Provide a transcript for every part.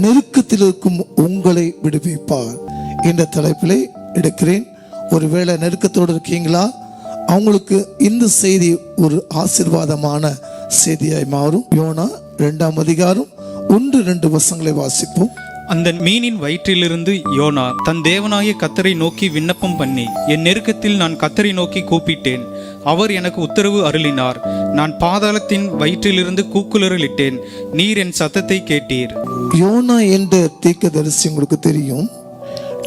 நெருக்கத்தில் இருக்கும் உங்களை விடுவிப்பார் என்ற தலைப்பிலே எடுக்கிறேன். ஒருவேளை நெருக்கத்தோடு இருக்கீங்களா? அவங்களுக்கு இந்த செய்தி ஒரு ஆசீர்வாதமான செய்தியாய் மாறும். யோனா 2ஆம் அதிகாரம் 1-2 வசனங்களை வாசிப்போம். அந்த மீனின் வயிற்றிலிருந்து யோனா தன் தேவனாகிய கர்த்தரை நோக்கி விண்ணப்பம் பண்ணி, என் நெருக்கத்தில் நான் கர்த்தரை நோக்கி கூப்பிட்டேன். அவர் எனக்கு உத்தரவு அருளினார். நான் பாதாளத்தின் வயிற்றிலிருந்து கூக்குரலிட்டேன். நீர் என் சத்தத்தை கேட்டீர். யோனா என்ற தீர்க்கதரிசி உங்களுக்கு தெரியும்.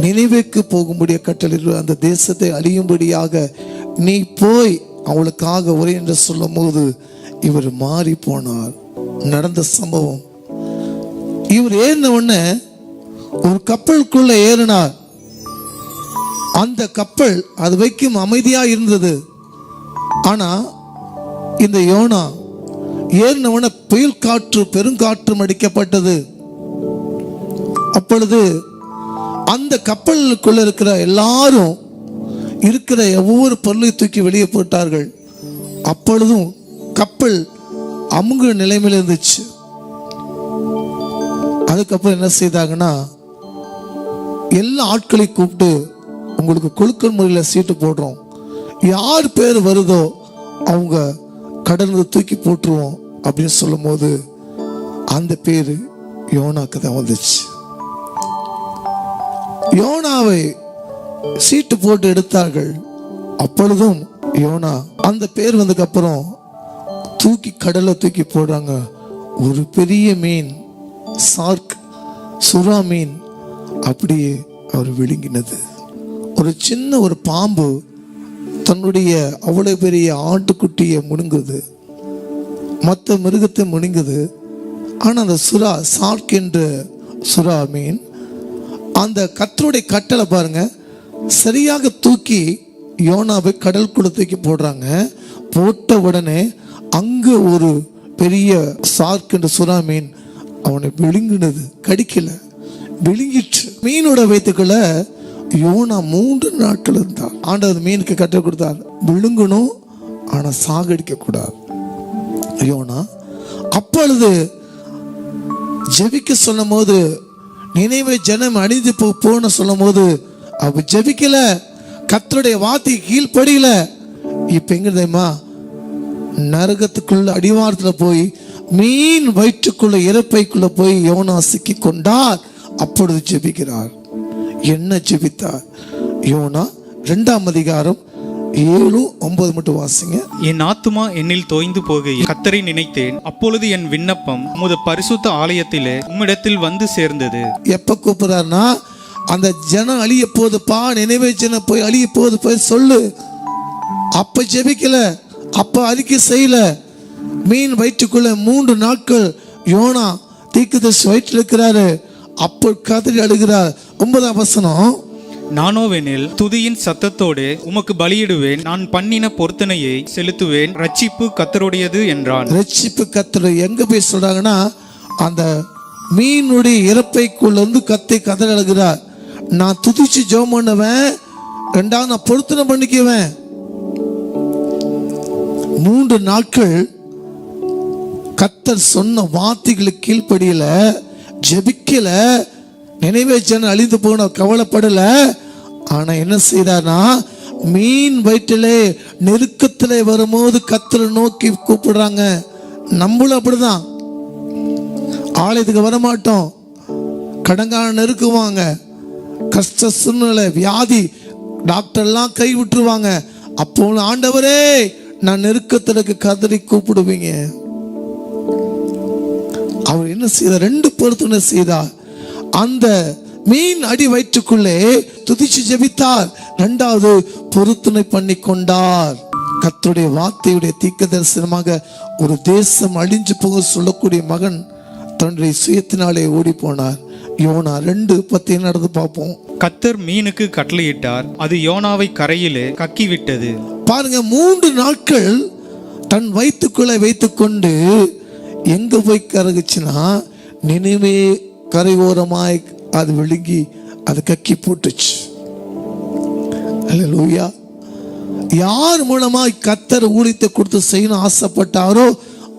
நினைவேக்கு போகும்படிய கட்டளையிட்டு அந்த தேசத்தை அழியும்படியாக நீ போய் அவளுக்காக உரை என்று சொல்லும் போது இவர் மாறி போனார். நடந்த சம்பவம், இவர் ஏறின உடனே ஒரு கப்பலுக்குள்ள ஏறினார். அந்த கப்பல் அது வைக்கும் அமைதியா இருந்தது. ஆனா இந்த யோனா ஏறின உடனே புயல் காற்று பெருங்காற்றும் அடிக்கப்பட்டது. அப்பொழுது அந்த கப்பலுக்குள்ள இருக்கிற எல்லாரும் இருக்கிற ஒவ்வொரு பொருளை தூக்கி வெளியே போட்டார்கள். அப்பொழுதும் கப்பல் அமுங்குற நிலைமையில் இருந்துச்சு. அதுக்கப்புறம் என்ன செய்தாங்கன்னா, எல்லா ஆட்களையும் கூப்பிட்டு உங்களுக்கு குலுக்கல் முறையில் சீட்டு போடுறோம், யார் பேர் வருதோ அவங்க கடல்ல தூக்கி போட்டுருவோம் அப்படின்னு சொல்லும் போது அந்த பேரு யோனாக்கு தான் வந்துச்சு. யோனாவை சீட்டு போட்டு எடுத்தார்கள். அப்பொழுதும் யோனா அந்த பேர் வந்ததுக்கு அப்புறம் தூக்கி கடல்ல தூக்கி போடுறாங்க. ஒரு பெரிய மீன், சார்க், சுறா மீன் அப்படியே அவர் விழுங்கினது. ஒரு சின்ன ஒரு பாம்பு தன்னுடைய அவ்வளவு பெரிய ஆட்டுக்குட்டியை முழுங்குது, மற்ற மிருகத்தை முழுங்குது. ஆனால் அந்த சுறா, சார்க் என்ற சுறா மீன், அந்த கர்த்தருடைய கட்டளை பாருங்க, சரியாக தூக்கி யோனாவை கடலுக்குள்ள தூக்கி போடுறாங்க. போட்ட உடனே அங்க ஒரு பெரிய சார்க் என்ற சுறா மீன் அவனை விழுங்கினது. கடிக்கல, விழுங்கிற்று. மீனோட வயிற்றுக்குள்ள யோனா 3 நாட்கள் இருந்தார். ஆண்டவர் மீனுக்கு கற்றுக் கொடுத்தார், விழுங்கணும் ஆனா சாகடிக்க கூடாது. யோனா அப்பொழுது ஜெபிக்க சொல்லும் போது, நினைவை ஜனம் அழிந்து போன சொல்லும் போது அவ ஜெபிக்கல, கர்த்தருடைய வார்த்தை கீழ்ப்படியில. இப்ப எங்க தெரியுமா, நரகத்துக்குள்ள அடிவாரத்துல போய் மீன் வயிற்றுக்குள்ள இறப்பைக்குள்ள போய் யோனா சிக்கி கொண்டார். அப்பொழுது ஜெபிக்கிறார். என்ன ஜெபித்தார்? யோனா 2ஆம் அதிகாரம் 7-9 மட்டும் வாசிங்க. என் ஆத்துமா என்னில் தோய்ந்து போகையில் கர்த்தரை நினைத்தேன். அப்பொழுது என் விண்ணப்பம் உமது பரிசுத்த ஆலயத்திலே உம்மிடத்தில் வந்து சேர்ந்தது. எப்ப கூப்பிடுறாருன்னா, அந்த ஜனம் அழிய போதுப்பா, நினைவே ஜனம் போய் அழிய போது போய் சொல்லு. அப்ப ஜெபிக்கல, அப்ப அறிக்கை செய்யல. மீன் வயிற்றுக்குள்ள 3 நாட்கள் யோனா தீர்க்கதரிசி வயிற்றில் இருக்கிறாரு. அப்போ கதறி அழுகிறார். 9ஆம் வசனம், நானோவெனில் துதியின் சத்தத்தோடு உமக்கு பலியிடுவேன். நான் பண்ணின பொருத்தனையை செலுத்துவேன். ரட்சிப்பு கர்த்தருடையது என்றான். ரட்சிப்பு கர்த்தர் எங்க போய் சொல்றாங்கன்னா, அந்த மீனுடைய இறப்பைக்குள்ள இருந்து கதறி அழுகிறார். நான் துதிச்சு ஜெபம் பண்ணுவேன், 2வது நான் பொருத்தனை பண்ணிக்குவேன். 3 நாட்கள் கர்த்தர் சொன்ன வார்த்தைகளுக்கு கீழ்ப்படியில, ஜெபிக்கல, நினைவே ஜனம் அழிந்து போன கவலைப்படல. ஆனா என்ன செய்தார்னா, மீன் வயிற்றிலே நெருக்கத்திலே வரும்போது கர்த்தரை நோக்கி கூப்பிடுறாங்க. நம்மளும் அப்படிதான், ஆலயத்துக்கு வரமாட்டோம், கடங்கான நெருக்குவாங்க, கஷ்ட சூழ்நிலை, வியாதி, டாக்டர்லாம் கை விட்டுருவாங்க. அப்போ ஆண்டவரே நான் நெருக்கத்திற்கு கதறி கூப்பிடுவீங்க. அவர் என்ன செய்தார்? 2 பொருத்தனை செய்தார். அந்த மீன் அடி வயிற்றுக்குள்ளே துதிச்சு ஜெபித்தார். 2வது பொருத்தனை பண்ணி கொண்டார். கர்த்தருடைய வார்த்தையுடைய தீர்க்க தரிசனமாக ஒரு தேசம் அழிஞ்சு போக சொல்லக்கூடிய மகன் தன்னுடைய சுயத்தினாலே ஓடி போனார். யோனா 2:10 நடந்து பார்ப்போம். கர்த்தர் மீனுக்கு கட்டளையிட்டார், அது யோனாவை கரையிலே கக்கி விட்டது. பாருங்க, 3 நாட்கள் தன் வயிற்றுக்குள்ளே வைத்துக்கொண்டு எங்க போய் கரகுச்சுன்னா, நினைவே கரையோரமாய் அது விழுங்கி அது கக்கி போட்டுச்சு. அல்லேலூயா. யார் மூலமாய் கர்த்தர் ஊழியத்தை கொடுத்து செய்யணும் ஆசைப்பட்டாரோ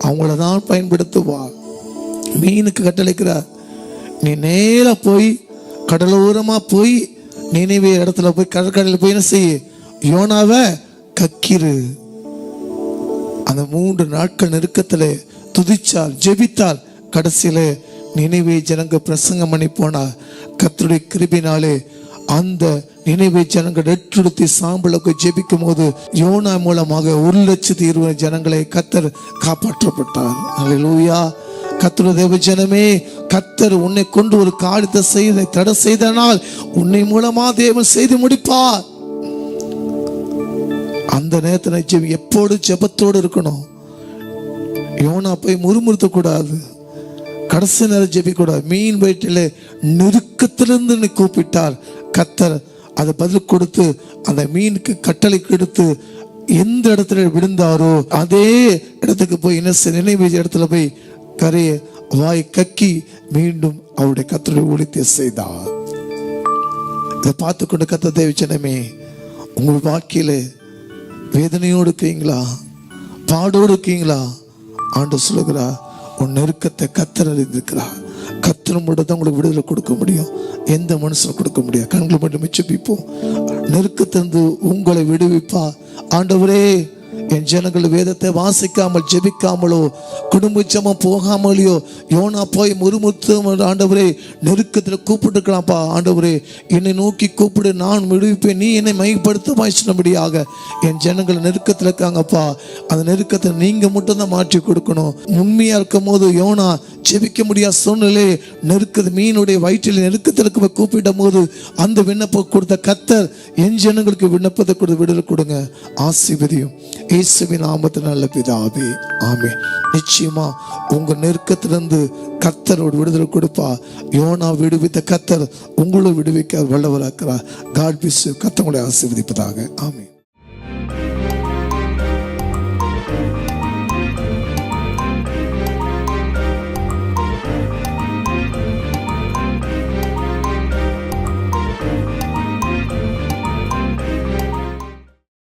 அவங்கள தான் பயன்படுத்துவார். மீனுக்கு கட்டளைக்கிறார், நீ நேரா போய் கடலோரமா போய் நினைவே இடத்துல போய் கடற்கரையில் போய் என்ன செய்ய, யோனாவை கக்கிரு. அந்த 3 நாட்கள் நெருக்கத்துல துதிச்சால் ஜெபித்தால் கடைசியில நினைவே ஜனங்க பிரசங்கம் பண்ணி போனா கர்த்தருடைய கிருபையினாலே அந்த நினைவே ஜனங்கள் ரெட்டுடுத்தி சாம்பலுக்கு ஜெபிக்கும் போது யோனா மூலமாக 1,20,000 ஜனங்களை கர்த்தர் காப்பாற்றப்பட்டார். அல்லேலூயா. கர்த்தருடைய தேவ ஜனமே, கர்த்தர் உன்னை கொண்டு ஒரு காரியத்தை செய்த தடை செய்தனால் உன்னை மூலமா தேவன் செய்து முடிப்பார். அந்த நேரத்தில் எப்போது ஜெபத்தோடு இருக்கணும். யோனா போய் முறுமுறுத்த கூடாது, கடைசி நேரம் ஜெபிக்க கூடாது. மீன் வயிற்றில் நெருக்கத்திலிருந்து கூப்பிட்டார் கர்த்தர் அதை பதில் கொடுத்து அந்த மீனுக்கு கட்டளை கொடுத்து எந்த இடத்துல விழுந்தாரோ அதே இடத்துக்கு போய் நினைவு இடத்துல போய் கரையை வாய் கக்கி மீண்டும் அவருடைய கர்த்தருடைய ஊழியத்தை செய்தார். இதை பார்த்து கொண்டு கர்த்தர் தேவ ஜனமே, உங்கள் வாழ்க்கையில வேதனையோடு இருக்கீங்களா, பாடோடு இருக்கீங்களா? ஆண்டவர் சொல்லுகிறார், உன் நெருக்கத்தை கர்த்தர் அறிந்திருக்கிறார். கர்த்தர் மட்டும் தான் உங்களுக்கு விடுதலை கொடுக்க முடியும், எந்த மனுஷனும் கொடுக்க முடியாது. கண்களை மட்டும் ஜெபிப்போம். நெருக்கத்திலிருந்து உங்களை விடுவிப்பா. ஆண்டவரே, என் ஜனங்கள் வேதத்தை வாசிக்காமல் ஜெபிக்காமலோ குடும்ப ஜெபம் போகாமலையோ யோனா போய் முறுமுறுத்து ஆண்டவரே நெருக்கத்தில் கூப்பிட்டுக்கலாம்ப்பா. ஆண்டவரே, என்னை நோக்கி கூப்பிடு, நான் விடுவிப்பேன், நீ என்னை மையப்படுத்த வாய்ச்சினபடியாக என் ஜனங்கள் நெருக்கத்தில் இருக்காங்கப்பா. அந்த நெருக்கத்தை நீங்க மட்டும்தான் மாற்றி கொடுக்கணும். உண்மையா இருக்கும் போது யோனா ஜெபிக்க முடியாத சூழ்நிலை நெருக்கத்தை மீனுடைய வயிற்றில் நெருக்கத்திற்கு கூப்பிடும் போது அந்த விண்ணப்பம் கொடுத்த கர்த்தர் என் ஜனங்களுக்கு விண்ணப்பத்தை கொடுத்து விடுதலை கொடுங்க. ஆசீர்வதியும் இயேசுவின் நாமத்தில் நல்ல பிதாவே, ஆமென். நிச்சயமா உங்க நெருக்கத்திலிருந்து கர்த்தரோடு விடுதலை கொடுப்பா. யோனா விடுவித்த கர்த்தர் உங்களை விடுவிக்க வல்லவராக்கிறார். God bless you. கர்த்தர் உங்களை ஆசீர்வதிப்பதாக. ஆமென்.